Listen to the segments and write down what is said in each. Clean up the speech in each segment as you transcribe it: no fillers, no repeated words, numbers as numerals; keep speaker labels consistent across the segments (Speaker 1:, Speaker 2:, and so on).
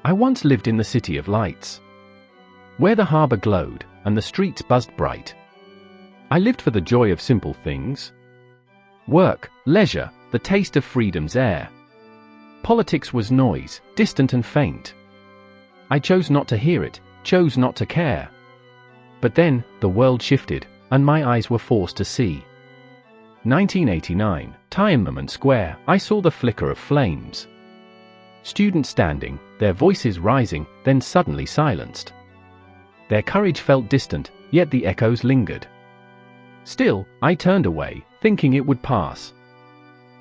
Speaker 1: I once lived in the city of lights, where the harbor glowed and the streets buzzed bright. I lived for the joy of simple things. Work, leisure, the taste of freedom's air. Politics was noise, distant and faint. I chose not to hear it, chose not to care. But then, the world shifted, and my eyes were forced to see. 1989, Tiananmen Square, I saw the flicker of flames. Students standing, their voices rising, then suddenly silenced. Their courage felt distant, yet the echoes lingered. Still, I turned away, thinking it would pass.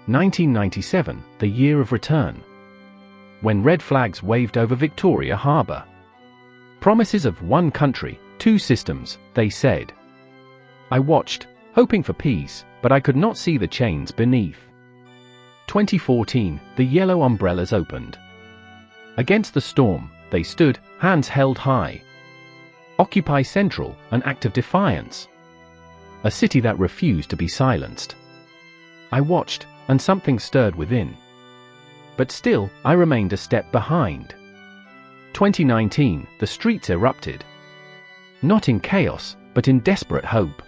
Speaker 1: 1997, the year of return. When red flags waved over Victoria Harbour. Promises of one country, two systems, they said. I watched, hoping for peace, but I could not see the chains beneath. 2014, the yellow umbrellas opened. Against the storm, they stood, hands held high. Occupy Central, an act of defiance. A city that refused to be silenced. I watched, and something stirred within. But still, I remained a step behind. 2019, the streets erupted. Not in chaos, but in desperate hope.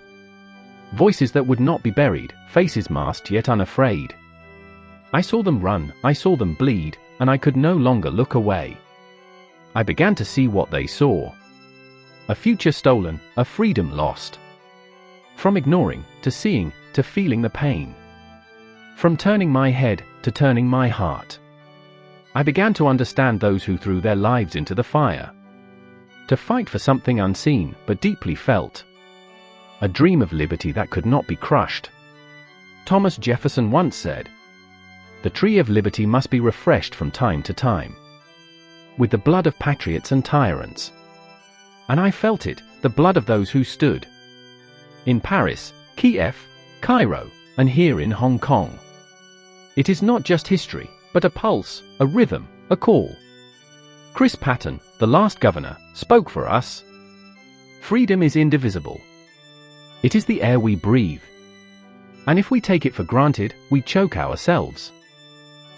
Speaker 1: Voices that would not be buried, faces masked yet unafraid. I saw them run, I saw them bleed, and I could no longer look away. I began to see what they saw. A future stolen, a freedom lost. From ignoring, to seeing, to feeling the pain. From turning my head, to turning my heart. I began to understand those who threw their lives into the fire. To fight for something unseen, but deeply felt. A dream of liberty that could not be crushed. Thomas Jefferson once said, "The tree of liberty must be refreshed from time to time, with the blood of patriots and tyrants." And I felt it, the blood of those who stood. In Paris, Kiev, Cairo, and here in Hong Kong. It is not just history, but a pulse, a rhythm, a call. Chris Patten, the last governor, spoke for us. Freedom is indivisible. It is the air we breathe. And if we take it for granted, we choke ourselves.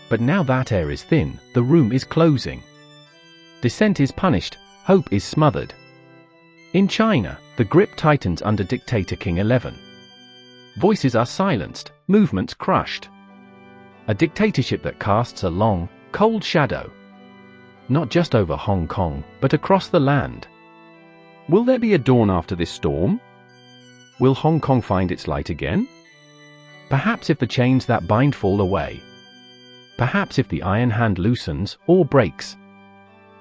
Speaker 1: But now that air is thin, the room is closing. Dissent is punished, hope is smothered. In China, the grip tightens under dictator King 11. Voices are silenced, movements crushed. A dictatorship that casts a long, cold shadow. Not just over Hong Kong, but across the land. Will there be a dawn after this storm? Will Hong Kong find its light again? Perhaps if the chains that bind fall away. Perhaps if the iron hand loosens or breaks.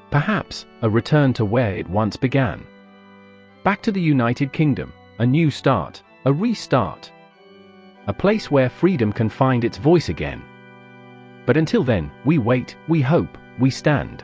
Speaker 1: Perhaps a return to where it once began. Back to the United Kingdom, a new start, a restart. A place where freedom can find its voice again. But until then, we wait, we hope, we stand.